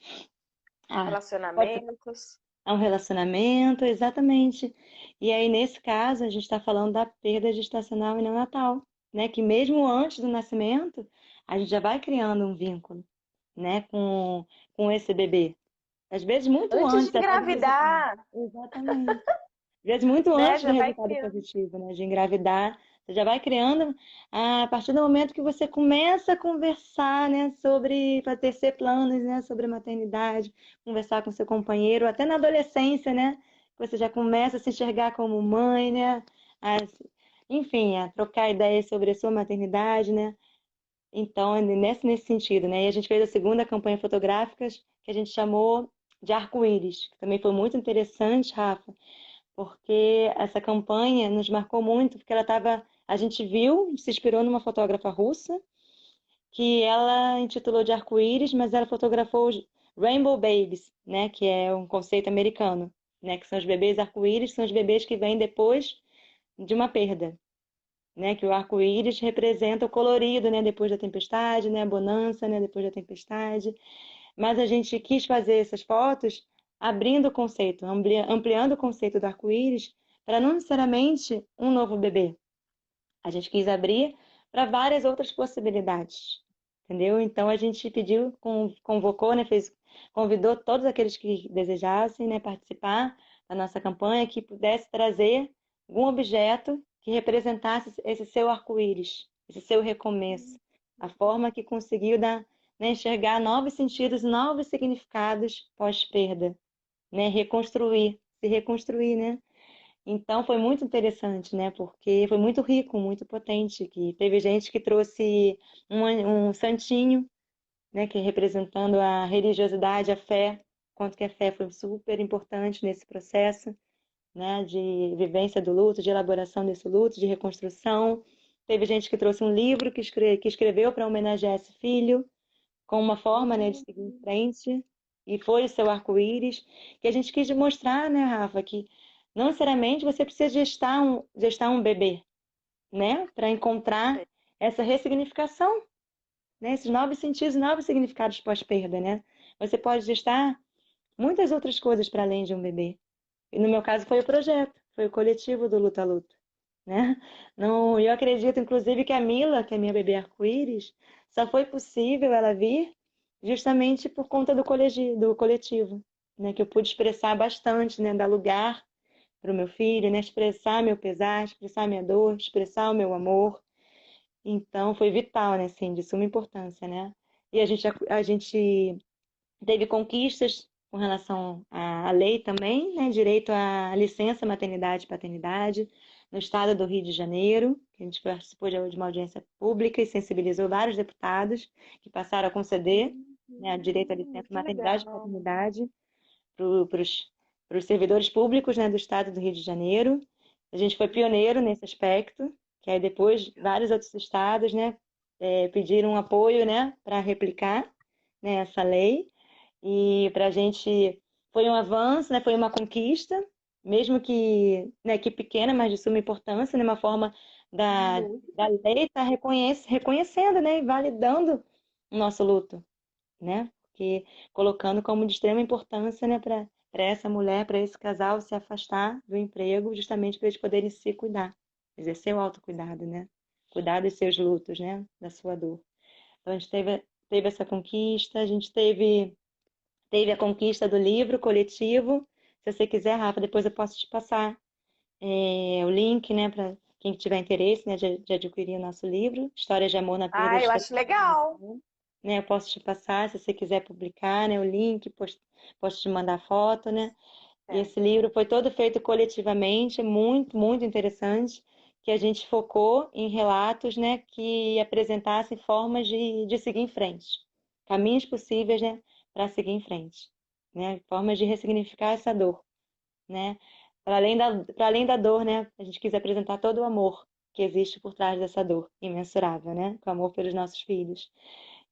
a, pode ser Relacionamentos. a um relacionamento, exatamente. E aí, nesse caso, a gente está falando da perda gestacional e neonatal, né? Que mesmo antes do nascimento, a gente já vai criando um vínculo, né? Com esse bebê. Às vezes, muito Antes de antes até do resultado. engravidar, Exatamente. Às vezes muito né? antes do Já vai resultado criando. positivo, né, de engravidar, você já vai criando a partir do momento que você começa a conversar, né, sobre para tecer planos, né, sobre a maternidade, conversar com seu companheiro, até na adolescência, né, você já começa a se enxergar como mãe, né, a, enfim, a trocar ideias sobre a sua maternidade, né. Então, é nesse sentido, né, e a gente fez a segunda campanha fotográfica que a gente chamou de arco-íris, que também foi muito interessante, Rafa, porque essa campanha nos marcou muito, porque ela estava, a gente viu, se inspirou numa fotógrafa russa, que ela intitulou de arco-íris, mas ela fotografou os Rainbow Babies, né, que é um conceito americano, né, que são os bebês arco-íris, são os bebês que vêm depois de uma perda, né, que o arco-íris representa o colorido, né, depois da tempestade, né, a bonança, né, depois da tempestade. Mas a gente quis fazer essas fotos abrindo o conceito, ampliando o conceito do arco-íris para não necessariamente um novo bebê. A gente quis abrir para várias outras possibilidades, entendeu? Então a gente pediu, convocou, né, convidou todos aqueles que desejassem, né, participar da nossa campanha, que pudesse trazer algum objeto que representasse esse seu arco-íris, esse seu recomeço, a forma que conseguiu dar, né, enxergar novos sentidos, novos significados pós-perda, né, se reconstruir, né? Então foi muito interessante, né? Porque foi muito rico, muito potente. Que teve gente que trouxe um santinho, né? Que representando a religiosidade, a fé, quanto que a fé foi super importante nesse processo, né? De vivência do luto, de elaboração desse luto, de reconstrução. Teve gente que trouxe um livro que escreveu para homenagear esse filho, com uma forma, né, de Hum, seguir em frente, e foi o seu arco-íris, que a gente quis mostrar, né, Rafa, que não necessariamente você precisa gestar um bebê, né, para encontrar essa ressignificação, né, esses novos sentidos, novos significados pós-perda, né? Você pode gestar muitas outras coisas para além de um bebê. E no meu caso foi o projeto, foi o coletivo do Luta Luta, né? Não, eu acredito, inclusive, que a Mila, que é minha bebê arco-íris, só foi possível ela vir justamente por conta do coletivo, né? Que eu pude expressar bastante, né? Dar lugar para o meu filho, né? Expressar meu pesar, expressar minha dor, expressar o meu amor. Então, foi vital, né? Assim, de suma importância, né? E a gente teve conquistas, com relação à lei também, né? Direito à licença maternidade e paternidade no estado do Rio de Janeiro, que a gente participou de uma audiência pública e sensibilizou vários deputados que passaram a conceder, né, direito à licença Que maternidade e legal. paternidade para os servidores públicos, né, do estado do Rio de Janeiro. A gente foi pioneiro nesse aspecto, que aí depois vários outros estados, né, pediram apoio, né, para replicar, né, essa lei. E para a gente foi um avanço, né, foi uma conquista, mesmo que pequena, mas de suma importância, né, uma forma Muito. da lei estar reconhecendo, né, e validando o nosso luto, né? Porque colocando como de extrema importância, né, para essa mulher, para esse casal se afastar do emprego, justamente para eles poderem se cuidar, exercer o autocuidado, né? Cuidar dos seus lutos, né? Da sua dor. Então a gente teve essa conquista, a gente teve a conquista do livro coletivo. Se você quiser, Rafa, depois eu posso te passar o link, né, para quem tiver interesse, né, de adquirir o nosso livro, Histórias de Amor na Perda Ah, eu Gestacional, acho legal. né? Eu posso te passar, se você quiser publicar, né, o link, posso te mandar foto, né? E É. esse livro foi todo feito coletivamente, muito, muito interessante, que a gente focou em relatos, né, que apresentassem formas de seguir em frente, caminhos possíveis, né, para seguir em frente, né, formas de ressignificar essa dor, né? Para além da dor, né, a gente quis apresentar todo o amor que existe por trás dessa dor imensurável, né, o amor pelos nossos filhos.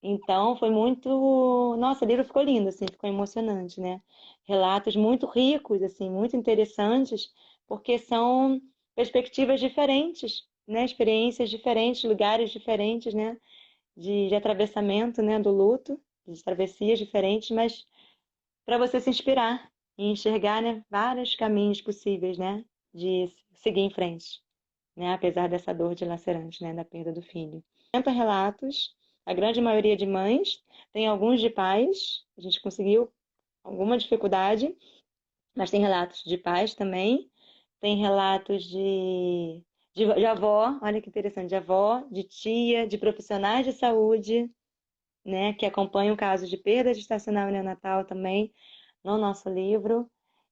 Então, foi muito. Nossa, o livro ficou lindo, assim, ficou emocionante, né? Relatos muito ricos, assim, muito interessantes, porque são perspectivas diferentes, né? Experiências diferentes, lugares diferentes, né? De atravessamento, né? Do luto, de travessias diferentes, mas para você se inspirar e enxergar, né? Vários caminhos possíveis, né? De seguir em frente, né? Apesar dessa dor dilacerante, né? Da perda do filho. 50 relatos, a grande maioria de mães, tem alguns de pais, a gente conseguiu alguma dificuldade, mas tem relatos de pais também, tem relatos de avó, olha que interessante, de avó, de tia, de profissionais de saúde, né, que acompanham o caso de perda gestacional e neonatal também no nosso livro,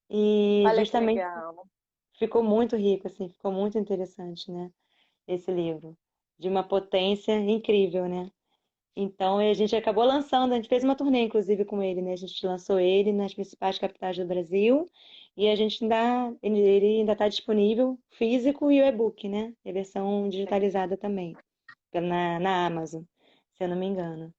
e Olha que justamente legal. ficou muito rico, assim, ficou muito interessante, né? Esse livro, de uma potência incrível, né? Então a gente acabou lançando, a gente fez uma turnê, inclusive, com ele, né? A gente lançou ele nas principais capitais do Brasil e a gente ele ainda está disponível físico e o e-book, né? E a versão digitalizada também, na Amazon, se eu não me engano.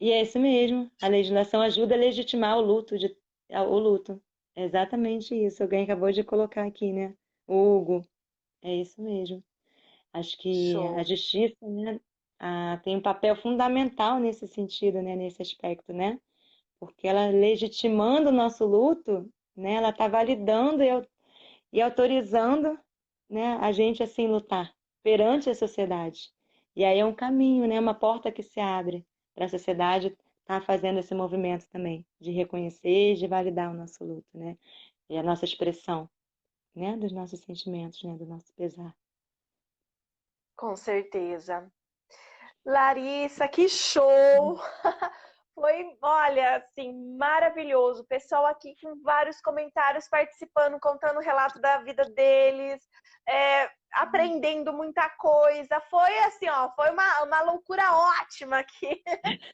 E é isso mesmo, a legislação ajuda a legitimar o luto. É exatamente isso. Alguém acabou de colocar aqui, né? O Hugo, é isso mesmo. Acho que a Show. justiça, né, tem um papel fundamental nesse sentido, né, nesse aspecto, né? Porque ela legitimando o nosso luto, né, ela está validando e autorizando, né, a gente assim lutar perante a sociedade. E aí é um caminho, né, uma porta que se abre para a sociedade estar fazendo esse movimento também de reconhecer, de validar o nosso luto, né? E a nossa expressão, né, dos nossos sentimentos, né, do nosso pesar. Com certeza. Larissa, que show! Foi, olha, assim, maravilhoso. O pessoal aqui com vários comentários participando, contando o relato da vida deles, aprendendo muita coisa. Foi assim, ó, foi uma loucura ótima aqui,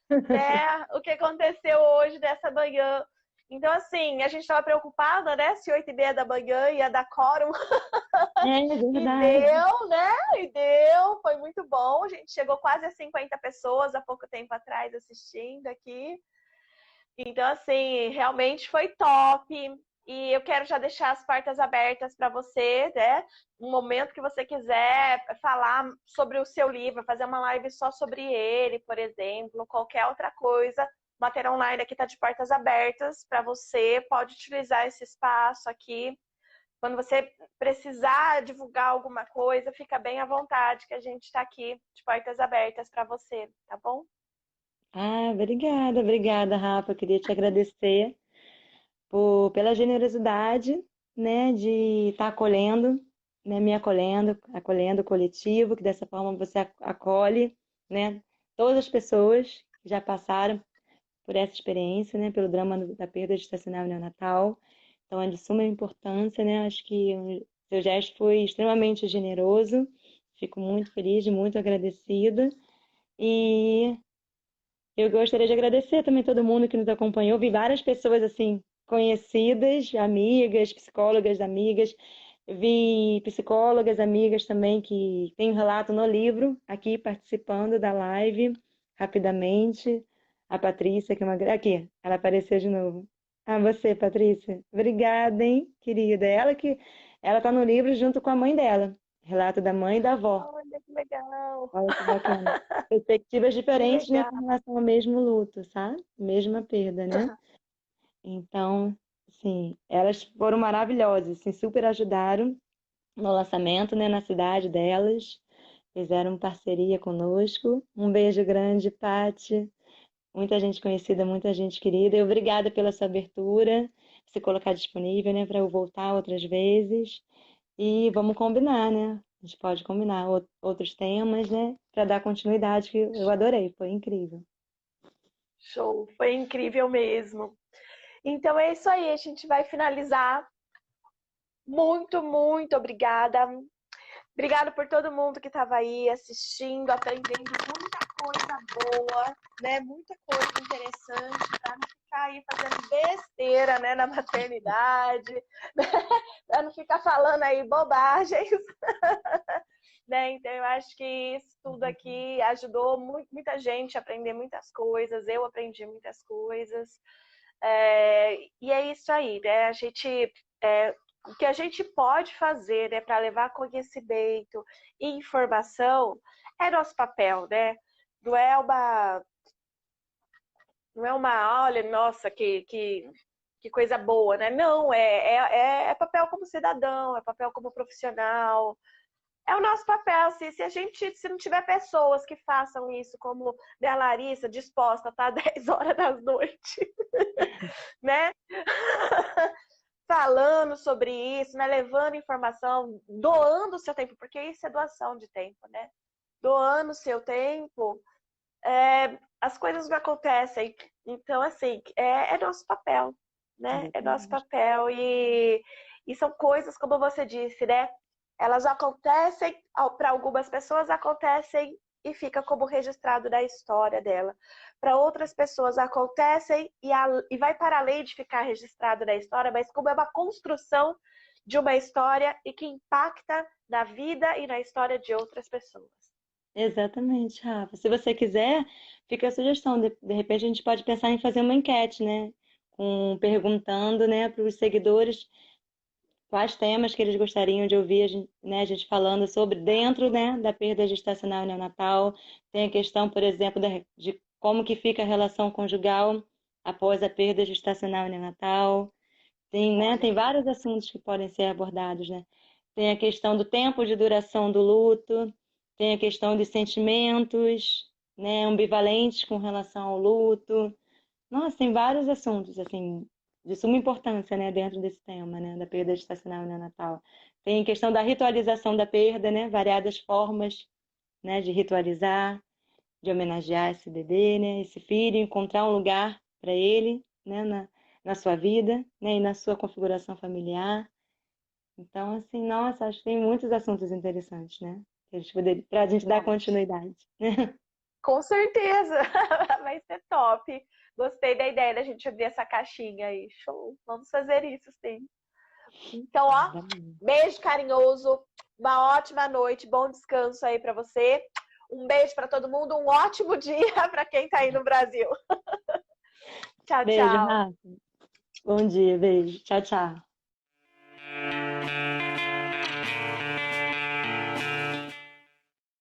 né? O que aconteceu hoje dessa manhã. Então, assim, a gente estava preocupada, né? Se 8h30 da manhã ia dar quórum. É E verdade. deu, né? E deu, foi muito bom. A gente chegou quase a 50 pessoas há pouco tempo atrás assistindo aqui. Então, assim, realmente foi top. E eu quero já deixar as portas abertas para você, né? No momento que você quiser falar sobre o seu livro, fazer uma live só sobre ele, por exemplo, qualquer outra coisa, o Mater Online aqui está de portas abertas para você. Pode utilizar esse espaço aqui. Quando você precisar divulgar alguma coisa, fica bem à vontade, que a gente está aqui de portas abertas para você, tá bom? Obrigada, obrigada, Rafa. Eu queria te agradecer pela generosidade, né, de estar acolhendo, né, me acolhendo, acolhendo o coletivo, que dessa forma você acolhe, né, todas as pessoas que já passaram por essa experiência, né, pelo drama da perda gestacional neonatal. Então, é de suma importância, né? Acho que o seu gesto foi extremamente generoso. Fico muito feliz, muito agradecida. E eu gostaria de agradecer também todo mundo que nos acompanhou. Vi várias pessoas assim conhecidas, amigas, psicólogas, amigas. Vi psicólogas, amigas também que têm um relato no livro aqui participando da live rapidamente. A Patrícia, que é uma aqui, ela apareceu de novo. Ah, você, Patrícia. Obrigada, hein, querida. Ela tá no livro junto com a mãe dela. Relato da mãe e da avó. Olha que legal. Olha que bacana. Perspectivas Que diferentes, né, legal. com relação ao mesmo luto, sabe? Mesma perda, né? Então, sim, elas foram maravilhosas, assim, super ajudaram no lançamento, né, na cidade delas. Fizeram parceria conosco. Um beijo grande, Pati. Muita gente conhecida, muita gente querida. E obrigada pela sua abertura, se colocar disponível, né, para eu voltar outras vezes. E vamos combinar, né? A gente pode combinar outros temas, né? Para dar continuidade, que eu adorei, foi incrível. Show, foi incrível mesmo. Então é isso aí, a gente vai finalizar. Muito, muito obrigada. Obrigada por todo mundo que estava aí assistindo, aprendendo muita coisa boa, né? Muita coisa interessante para não ficar aí fazendo besteira, né, na maternidade, né? Para não ficar falando aí bobagens, né? Então eu acho que isso tudo aqui ajudou muita gente a aprender muitas coisas. Eu aprendi muitas coisas. E é isso aí, né? O que a gente pode fazer, né, para levar conhecimento e informação é nosso papel, né? Não é uma, não é uma, olha, nossa, que coisa boa, né? Não, é papel como cidadão, é papel como profissional. É o nosso papel, se não tiver pessoas que façam isso, como a Larissa, disposta a estar 10 horas da noite, né? Falando sobre isso, né? Levando informação, doando o seu tempo, porque isso é doação de tempo, né? Doando o seu tempo, as coisas não acontecem. Então, assim, é nosso papel, né? É nosso Exatamente. papel e são coisas, como você disse, né? Elas acontecem, para algumas pessoas acontecem e fica como registrado na história dela. Para outras pessoas acontecem e vai para além de ficar registrado na história, mas como é uma construção de uma história e que impacta na vida e na história de outras pessoas. Exatamente, Rafa. Se você quiser, fica a sugestão. De repente a gente pode pensar em fazer uma enquete, né? Perguntando, né, para os seguidores quais temas que eles gostariam de ouvir, né, a gente falando sobre dentro, né, da perda gestacional neonatal. Tem a questão, por exemplo, de como que fica a relação conjugal após a perda gestacional neonatal. Tem, né, tem vários assuntos que podem ser abordados, né? Tem a questão do tempo de duração do luto, tem a questão dos sentimentos, né, ambivalentes com relação ao luto. Nossa, tem vários assuntos, assim, de suma importância, né, dentro desse tema, né, da perda gestacional neonatal. Tem a questão da ritualização da perda, né, variadas formas, né, de ritualizar, de homenagear esse bebê, né, esse filho, encontrar um lugar para ele, né, na sua vida, né, e na sua configuração familiar. Então, assim, nossa, acho que tem muitos assuntos interessantes, né, para a gente dar continuidade. Com certeza, vai ser top. Gostei da ideia da gente abrir essa caixinha aí. Show. Vamos fazer isso, sim. Então, ó, beijo carinhoso, uma ótima noite, bom descanso aí para você. Um beijo para todo mundo, um ótimo dia para quem tá aí no Brasil. Tchau, Beijo, tchau. Rafa. Bom dia, beijo. Tchau, tchau.